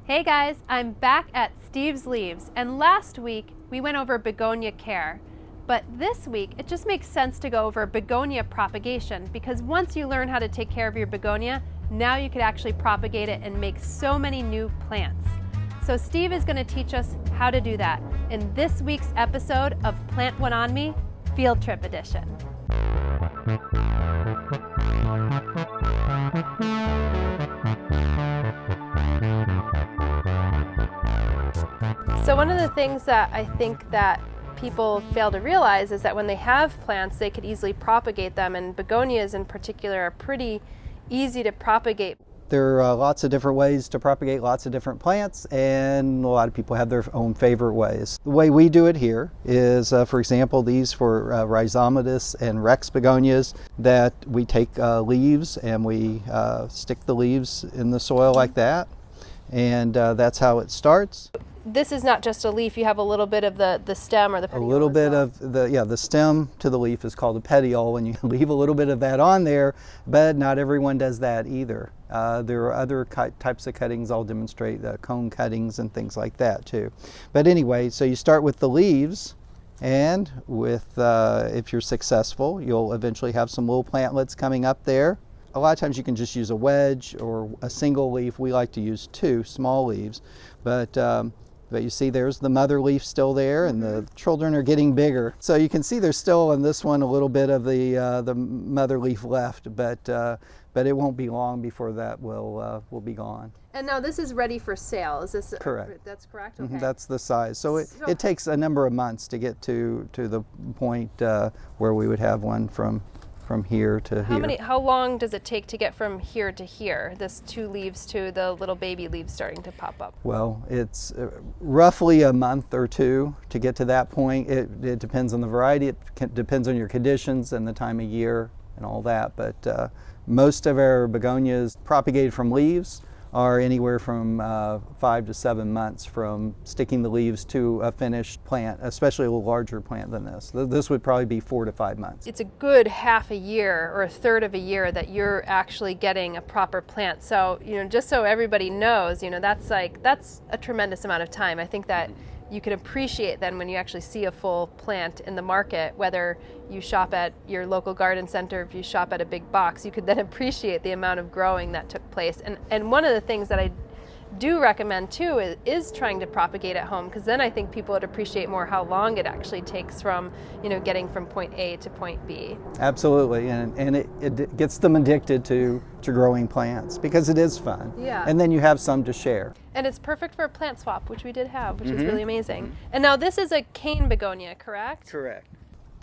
Hey guys, I'm back at Steve's Leaves, and last week we went over begonia care. But this week it just makes sense to go over begonia propagation, because once you learn how to take care of your begonia, now you could actually propagate it and make so many new plants. So Steve is going to teach us how to do that in this week's episode of Plant One on Me, Field Trip Edition. So one of the things that I think that people fail to realize is that when they have plants, they could easily propagate them, and begonias in particular are pretty easy to propagate. There are lots of different ways to propagate lots of different plants, and a lot of people have their own favorite ways. The way we do it here is, for example, these for Rhizomatous and Rex begonias, that we take leaves and we stick the leaves in the soil like that, and that's how it starts. This is not just a leaf, you have a little bit of the stem or the petiole. A little bit of the stem to the leaf is called a petiole, and you leave a little bit of that on there, but not everyone does that either. There are other types of cuttings. I'll demonstrate cone cuttings and things like that too. But anyway, so you start with the leaves, and with if you're successful, you'll eventually have some little plantlets coming up there. A lot of times you can just use a wedge or a single leaf. We like to use two small leaves, but you see there's the mother leaf still there, and the children are getting bigger. So you can see there's still on this one a little bit of the mother leaf left, but it won't be long before that will be gone. And now this is ready for sale. Is this correct? That's correct. Okay. That's the size. So it takes a number of months to get to the point where we would have one from here to here. How long does it take to get from here to here? This two leaves to the little baby leaves starting to pop up? Well, it's roughly a month or two to get to that point. It depends on the variety. It depends on your conditions and the time of year and all that. But most of our begonias propagated from leaves are anywhere from 5 to 7 months from sticking the leaves to a finished plant, especially a larger plant than this. This would probably be 4 to 5 months. It's a good half a year or a third of a year that you're actually getting a proper plant. So, just so everybody knows, that's a tremendous amount of time. I think that you can appreciate then when you actually see a full plant in the market, whether you shop at your local garden center, if you shop at a big box, you could then appreciate the amount of growing that took place. And one of the things that I do recommend too is trying to propagate at home, because then I think people would appreciate more how long it actually takes from getting from point A to point B. Absolutely, and it gets them addicted to growing plants because it is fun. Yeah. And then you have some to share. And it's perfect for a plant swap, which we did have, which is really amazing. And now this is a cane begonia, correct? Correct.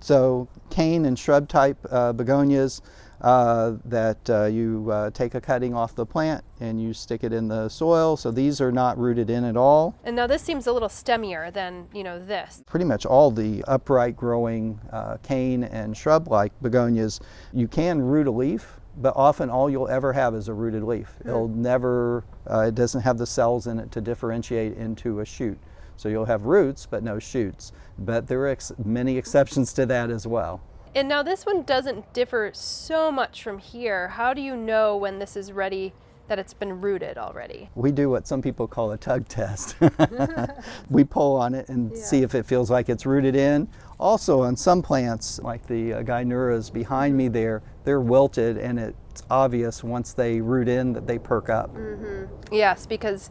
So cane and shrub type begonias that you take a cutting off the plant and you stick it in the soil. So these are not rooted in at all. And now this seems a little stemmier than this. Pretty much all the upright growing cane and shrub like begonias, you can root a leaf, but often all you'll ever have is a rooted leaf. It'll never, it doesn't have the cells in it to differentiate into a shoot. So you'll have roots, but no shoots. But there are many exceptions to that as well. And now this one doesn't differ so much from here. How do you know when this is ready, that it's been rooted already? We do what some people call a tug test. We pull on it and see if it feels like it's rooted in. Also on some plants, like the gynuras behind me there, they're wilted, and it's obvious once they root in that they perk up. Yes, because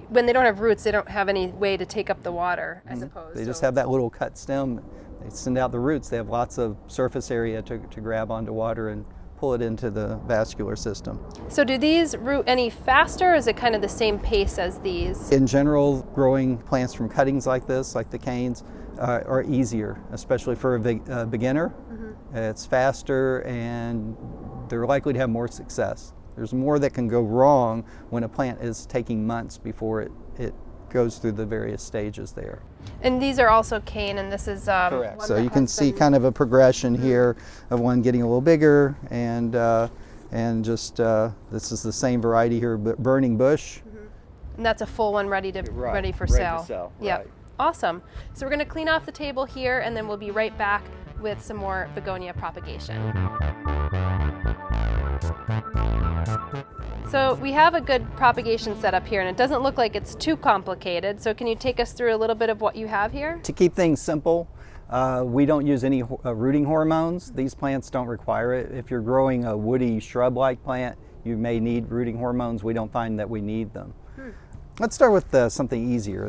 when they don't have roots, they don't have any way to take up the water, I suppose. They just have that little cut stem. They send out the roots. They have lots of surface area to grab onto water and pull it into the vascular system. So do these root any faster, or is it kind of the same pace as these? In general, growing plants from cuttings like this, like the canes, are easier, especially for a beginner. It's faster, and they're likely to have more success. There's more that can go wrong when a plant is taking months before it goes through the various stages there. And these are also cane, and this is correct. So you can see kind of a progression here of one getting a little bigger, and just this is the same variety here, burning bush. And that's a full one ready for sale. Yep. Right. Awesome. So we're going to clean off the table here, and then we'll be right back with some more begonia propagation. So we have a good propagation setup here, and it doesn't look like it's too complicated. So can you take us through a little bit of what you have here? To keep things simple, we don't use any rooting hormones. These plants don't require it. If you're growing a woody shrub-like plant, you may need rooting hormones. We don't find that we need them. Let's start with something easier,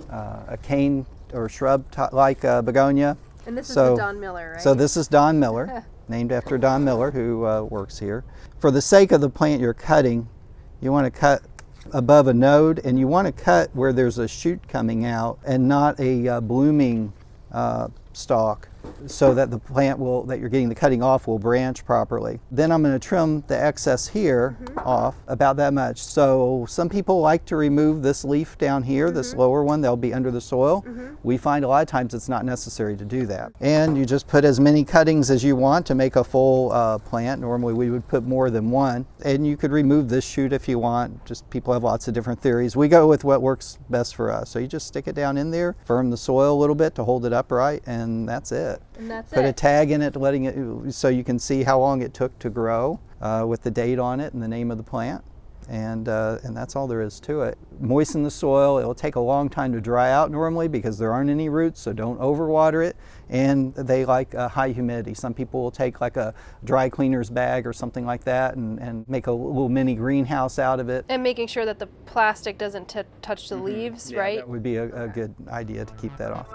a cane or shrub like begonia. And this is the Don Miller, right? So this is Don Miller, named after Don Miller, who works here. For the sake of the plant you're cutting, you want to cut above a node, and you want to cut where there's a shoot coming out and not a blooming stalk, so that the plant that you're getting the cutting off will branch properly. Then I'm going to trim the excess here off about that much. So some people like to remove this leaf down here, this lower one, they'll be under the soil. We find a lot of times it's not necessary to do that. And you just put as many cuttings as you want to make a full plant. Normally we would put more than one. And you could remove this shoot if you want. Just people have lots of different theories. We go with what works best for us. So you just stick it down in there, firm the soil a little bit to hold it upright, and that's it. And that's Put it. a tag in it, letting it, so you can see how long it took to grow, with the date on it and the name of the plant, and that's all there is to it. Moisten the soil. It'll take a long time to dry out normally because there aren't any roots, so don't overwater it. And they like high humidity. Some people will take like a dry cleaner's bag or something like that and make a little mini greenhouse out of it. And making sure that the plastic doesn't touch the leaves, Yeah, right? that would be a good idea to keep that off.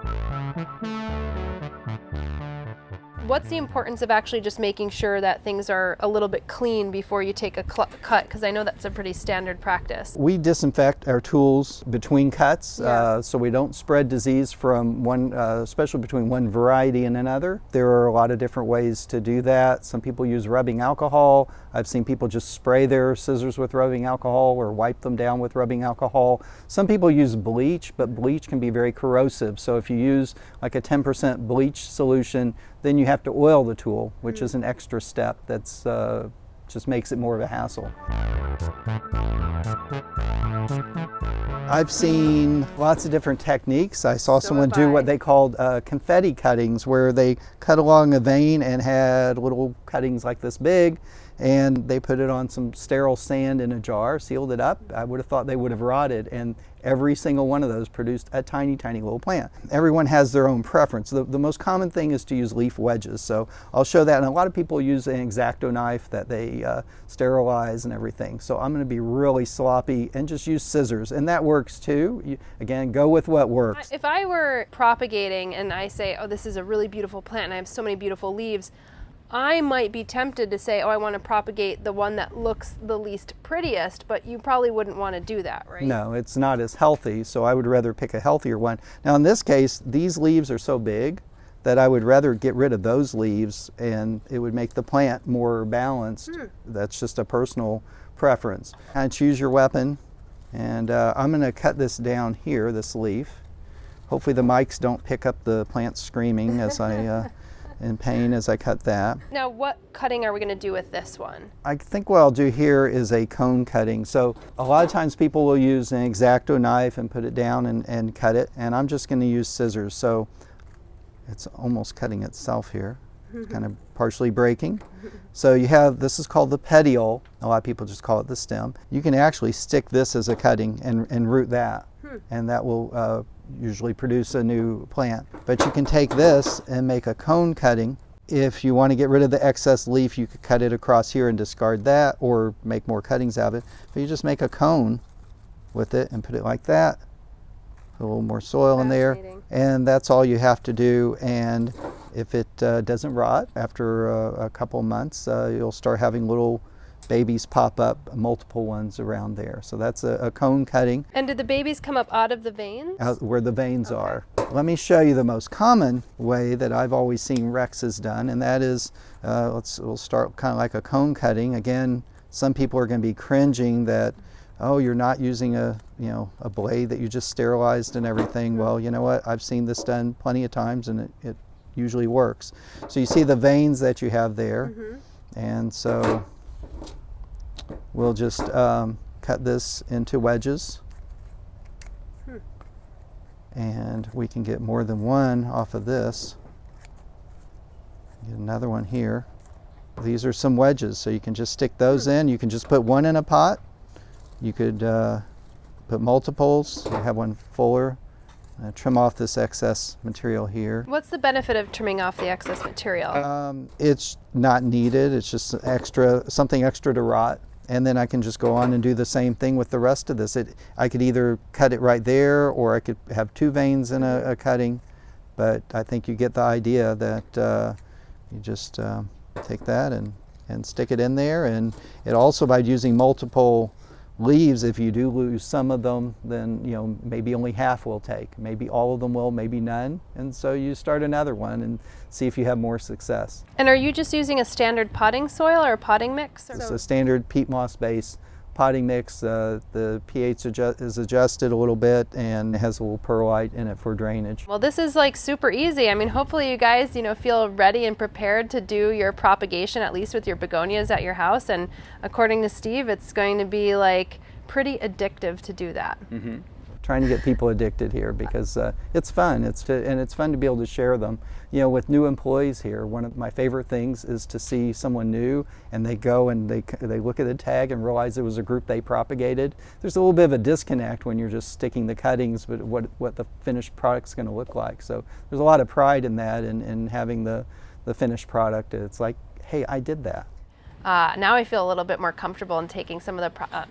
What's the importance of actually just making sure that things are a little bit clean before you take a cut? Because I know that's a pretty standard practice. We disinfect our tools between cuts, Yeah. so we don't spread disease from one, especially between one variety and another. There are a lot of different ways to do that. Some people use rubbing alcohol. I've seen people just spray their scissors with rubbing alcohol or wipe them down with rubbing alcohol. Some people use bleach, but bleach can be very corrosive. So if you use like a 10% bleach solution, then you have to oil the tool, which is an extra step that's just makes it more of a hassle. I've seen lots of different techniques. I saw someone do what they called confetti cuttings, where they cut along a vein and had little cuttings like this big, and they put it on some sterile sand in a jar, sealed it up. I would have thought they would have rotted, and every single one of those produced a tiny, tiny little plant. Everyone has their own preference. The most common thing is to use leaf wedges, so I'll show that. And a lot of people use an X-Acto knife that they sterilize and everything. So I'm going to be really sloppy and just use scissors, and that works too. Again, go with what works. If I were propagating and I say, oh, this is a really beautiful plant and I have so many beautiful leaves, I might be tempted to say, oh, I want to propagate the one that looks the least prettiest, but you probably wouldn't want to do that, right? No, it's not as healthy, so I would rather pick a healthier one. Now in this case, these leaves are so big that I would rather get rid of those leaves, and it would make the plant more balanced. That's just a personal preference. And choose your weapon, and I'm going to cut this down here, this leaf. Hopefully the mics don't pick up the plant screaming as I in pain as I cut that. Now, what cutting are we going to do with this one? I think what I'll do here is a cone cutting. So a lot of times people will use an X-Acto knife and put it down and cut it, and I'm just going to use scissors. So it's almost cutting itself here. It's kind of partially breaking. So you have, this is called the petiole. A lot of people just call it the stem. You can actually stick this as a cutting and root that, and that will usually produce a new plant. But you can take this and make a cone cutting. If you want to get rid of the excess leaf, you could cut it across here and discard that, or make more cuttings out of it. But you just make a cone with it and put it like that. Put a little more soil in there, and that's all you have to do. And if it doesn't rot, after a couple months, you'll start having little babies pop up, multiple ones around there. So that's a cone cutting. And did the babies come up out of the veins? Out where the veins are. Let me show you the most common way that I've always seen Rexes done, and that is, we'll start kind of like a cone cutting. Again, some people are going to be cringing that, oh, you're not using a blade that you just sterilized and everything. Well, you know what? I've seen this done plenty of times, and it usually works. So you see the veins that you have there, and so we'll just cut this into wedges, and we can get more than one off of this. Get another one here. These are some wedges, so you can just stick those in. You can just put one in a pot. You could put multiples. You have one fuller. Trim off this excess material here. What's the benefit of trimming off the excess material? It's not needed. It's just something extra to rot. And then I can just go on and do the same thing with the rest of this. I could either cut it right there, or I could have two veins in a cutting. But I think you get the idea that you just take that and stick it in there. And it also, by using multiple leaves, if you do lose some of them, then maybe only half will take, maybe all of them will, maybe none, and so you start another one and see if you have more success. And are you just using a standard potting soil or a potting mix? It's a standard peat moss based potting mix. The pH is adjusted a little bit and it has a little perlite in it for drainage. Well, this is like super easy. I mean, hopefully you guys feel ready and prepared to do your propagation, at least with your begonias at your house. And according to Steve, it's going to be like pretty addictive to do that. Mm-hmm. Trying to get people addicted here because it's fun. And it's fun to be able to share them. With new employees here, one of my favorite things is to see someone new and they go and they look at the tag and realize it was a group they propagated. There's a little bit of a disconnect when you're just sticking the cuttings, but what the finished product's going to look like. So there's a lot of pride in that, and having the finished product. It's like, hey, I did that. Now I feel a little bit more comfortable in taking some of the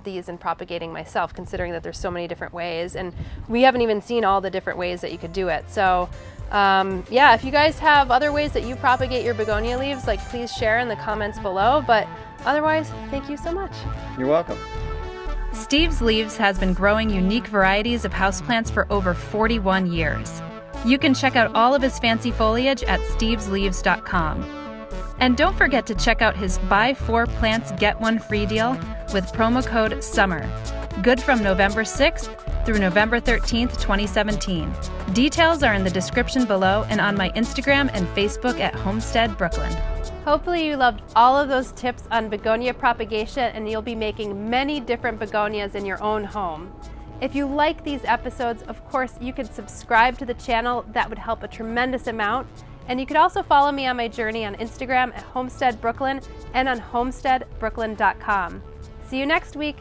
these and propagating myself, considering that there's so many different ways, and we haven't even seen all the different ways that you could do it. So yeah, if you guys have other ways that you propagate your begonia leaves, please share in the comments below. But otherwise, thank you so much. You're welcome. Steve's Leaves has been growing unique varieties of houseplants for over 41 years. You can check out all of his fancy foliage at stevesleaves.com. And don't forget to check out his buy 4 plants get 1 free deal with promo code SUMMER. Good from November 6th through November 13th, 2017. Details are in the description below and on my Instagram and Facebook at Homestead Brooklyn. Hopefully you loved all of those tips on begonia propagation, and you'll be making many different begonias in your own home. If you like these episodes, of course, you can subscribe to the channel. That would help a tremendous amount. And you could also follow me on my journey on Instagram at Homestead Brooklyn and on homesteadbrooklyn.com. See you next week.